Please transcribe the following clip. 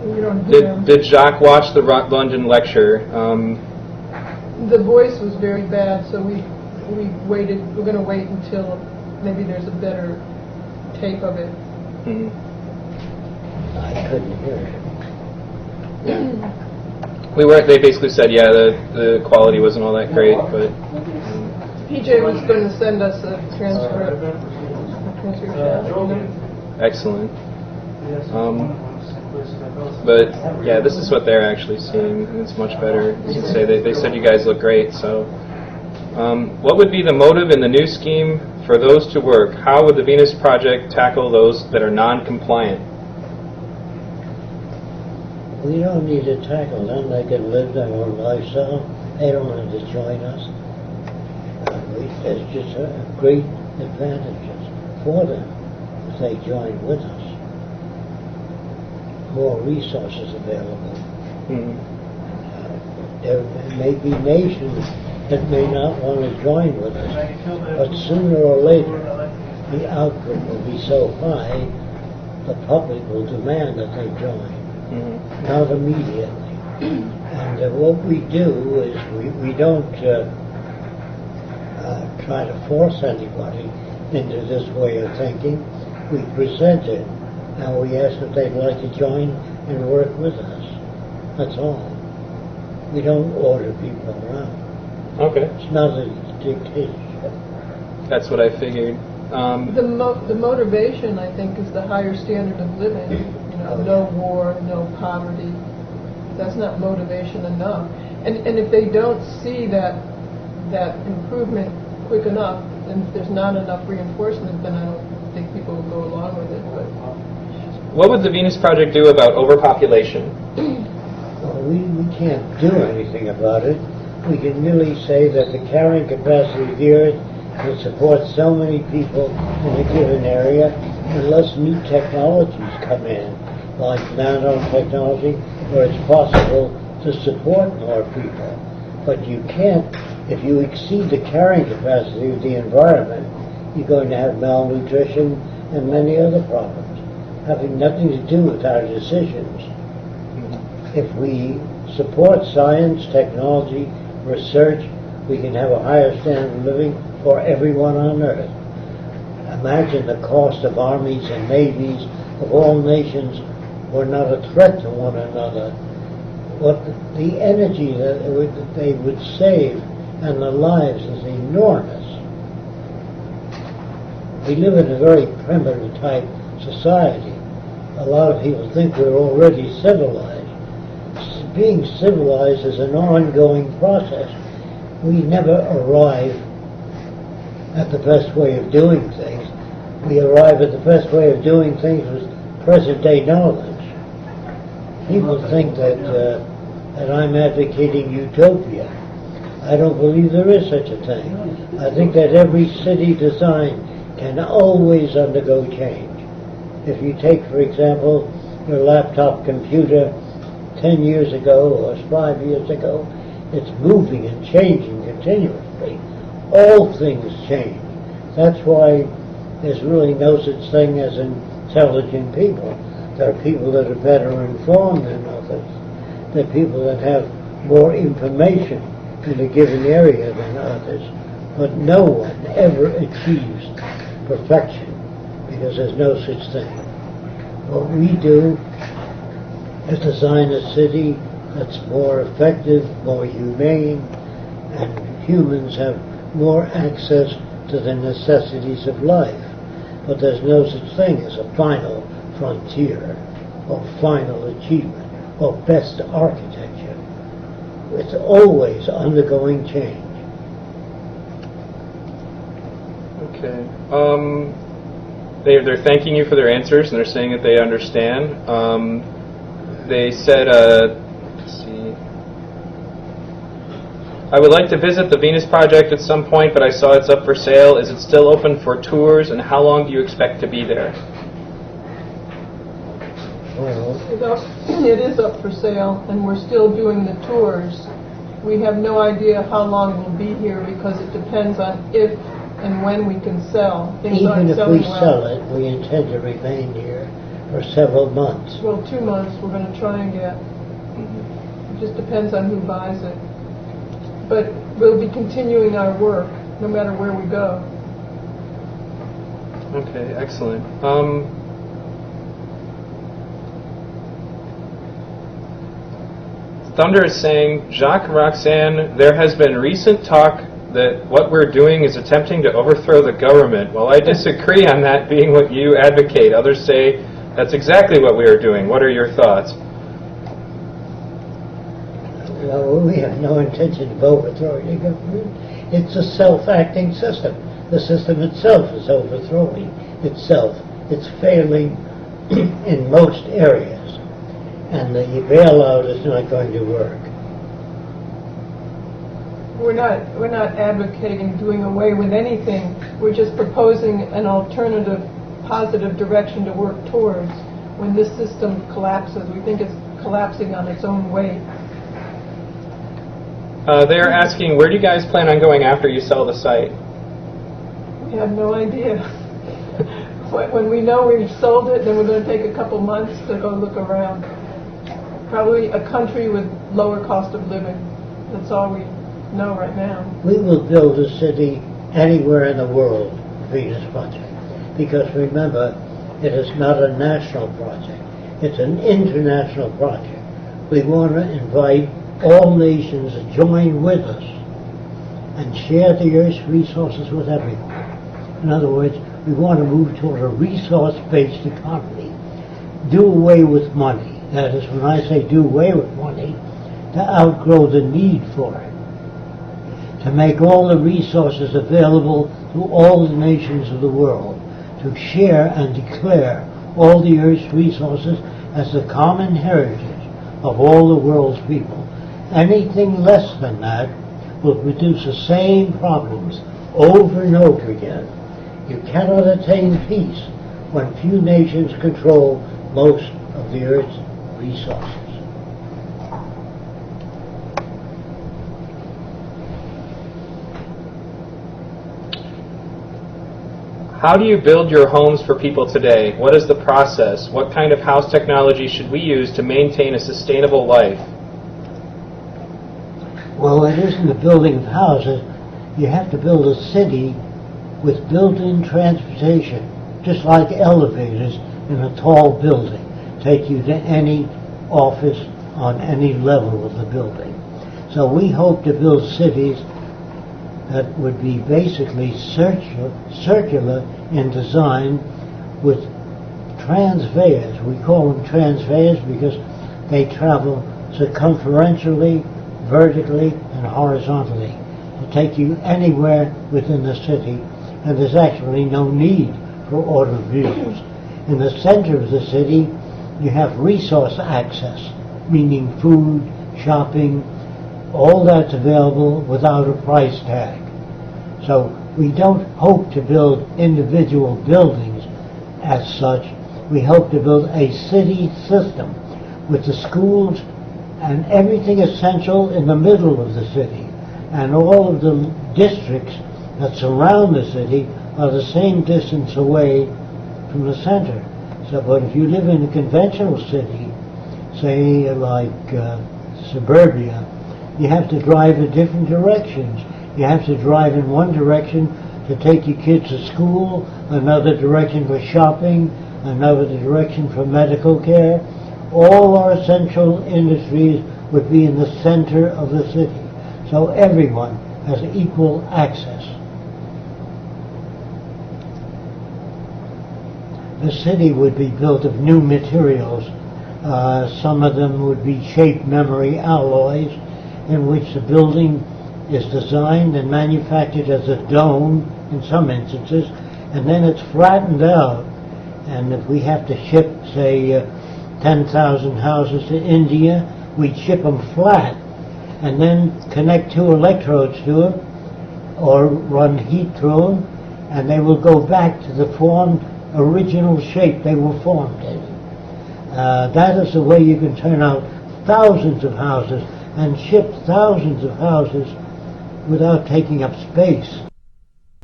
You don't hear him. Did Jacque watch the London lecture? The voice was very bad, so we waited. We're going to wait until maybe there's a better tape of it. Mm-hmm. I couldn't hear it. We weren't. They basically said, yeah, the quality wasn't all that great, but PJ was going to send us a transcript. excellent. But yeah, this is what they're actually seeing, and it's much better. As you say, they said you guys look great. So, what would be the motive in the new scheme for those to work? How would the Venus Project tackle those that are non-compliant? We don't need to tackle them. They can live their own lifestyle. They don't have to join us. There's just great advantages for them if they join with us. More resources available. Mm-hmm. There may be nations that may not want to join with us, but sooner or later the output will be so high the public will demand that they join. Mm-hmm. Not immediately. And what we do is we don't try to force anybody into this way of thinking. We present it, and we ask if they'd like to join and work with us. That's all. We don't order people around. Okay, It's not a dictatorship. that's what I figured. The motivation, I think, is the higher standard of living. No war, no poverty. That's not motivation enough. And if they don't see that improvement quick enough, and if there's not enough reinforcement, then I don't think people will go along with it. But What would the Venus Project do about overpopulation? Well, we can't do anything about it. We can merely say that the carrying capacity of the Earth can support so many people in a given area unless new technologies come in, like nanotechnology, where it's possible to support more people. But you can't, if you exceed the carrying capacity of the environment, you're going to have malnutrition and many other problems, having nothing to do with our decisions. If we support science, technology, research, we can have a higher standard of living for everyone on Earth. Imagine the cost of armies and navies of all nations were not a threat to one another. What the energy that they would save and the lives is enormous. We live in a very primitive type society. A lot of people think we're already civilized. Being civilized is an ongoing process. We never arrive at the best way of doing things. We arrive at the best way of doing things with present-day knowledge. People think that I'm advocating utopia. I don't believe there is such a thing. I think that every city design can always undergo change. If you take, for example, your laptop computer 10 years ago or 5 years ago, it's moving and changing continuously. All things change. That's why there's really no such thing as intelligent people. There are people that are better informed than others. There are people that have more information in a given area than others. But no one ever achieves perfection because there's no such thing. What we do is design a city that's more effective, more humane, and humans have more access to the necessities of life. But there's no such thing as a final frontier or final achievement or best architecture. It's always undergoing change. Okay. They're thanking you for their answers, and they're saying that they understand. They said, let's see, I would like to visit the Venus Project at some point, but I saw it's up for sale. Is it still open for tours, and how long do you expect to be there? Well, it is up for sale, and we're still doing the tours. We have no idea how long we'll be here because it depends on if and when we can sell. Things even aren't if selling we well. sell it, we intend to remain here for several months. Well, 2 months we're going to try and get. It just depends on who buys it. But we'll be continuing our work no matter where we go. Okay, excellent. Thunder is saying, Jacque, Roxanne, there has been recent talk that what we're doing is attempting to overthrow the government. Well, I disagree on that being what you advocate. Others say that's exactly what we are doing. What are your thoughts? Well, we have no intention of overthrowing the government. It's a self-acting system. The system itself is overthrowing itself. It's failing in most areas. And the bailout is not going to work. We're not advocating doing away with anything. We're just proposing an alternative, positive direction to work towards when this system collapses. We think it's collapsing on its own weight. They're asking, where do you guys plan on going after you sell the site? We have no idea. When we know we've sold it, then we're going to take a couple months to go look around. Probably a country with lower cost of living. That's all we know right now. We will build a city anywhere in the world, Venus Project, because remember, it is not a national project. It's an international project. We want to invite all nations to join with us and share the Earth's resources with everyone. In other words, we want to move toward a resource-based economy. Do away with money. That is, when I say do away with money, to outgrow the need for it. To make all the resources available to all the nations of the world. To share and declare all the Earth's resources as the common heritage of all the world's people. Anything less than that will produce the same problems over and over again. You cannot attain peace when few nations control most of the Earth's resources. How do you build your homes for people today? What is the process? What kind of house technology should we use to maintain a sustainable life? Well, it isn't the building of houses. You have to build a city with built-in transportation, just like elevators in a tall building. Take you to any office on any level of the building. So we hope to build cities that would be basically circular in design with transveers. We call them transveers because they travel circumferentially, vertically, and horizontally to take you anywhere within the city, and there's actually no need for automobiles. In the center of the city, you have resource access, meaning food, shopping, all that's available without a price tag. So we don't hope to build individual buildings as such. We hope to build a city system with the schools and everything essential in the middle of the city. And all of the districts that surround the city are the same distance away from the center. So, but if you live in a conventional city, say like suburbia, you have to drive in different directions. You have to drive in one direction to take your kids to school, another direction for shopping, another direction for medical care. All our essential industries would be in the center of the city. So everyone has equal access. The city would be built of new materials. Some of them would be shape memory alloys in which the building is designed and manufactured as a dome in some instances, and then it's flattened out. And if we have to ship, say, 10,000 houses to India, we'd ship them flat and then connect two electrodes to them or run heat through them, and they will go back to the original shape they were formed in. That is the way you can turn out thousands of houses and ship thousands of houses without taking up space.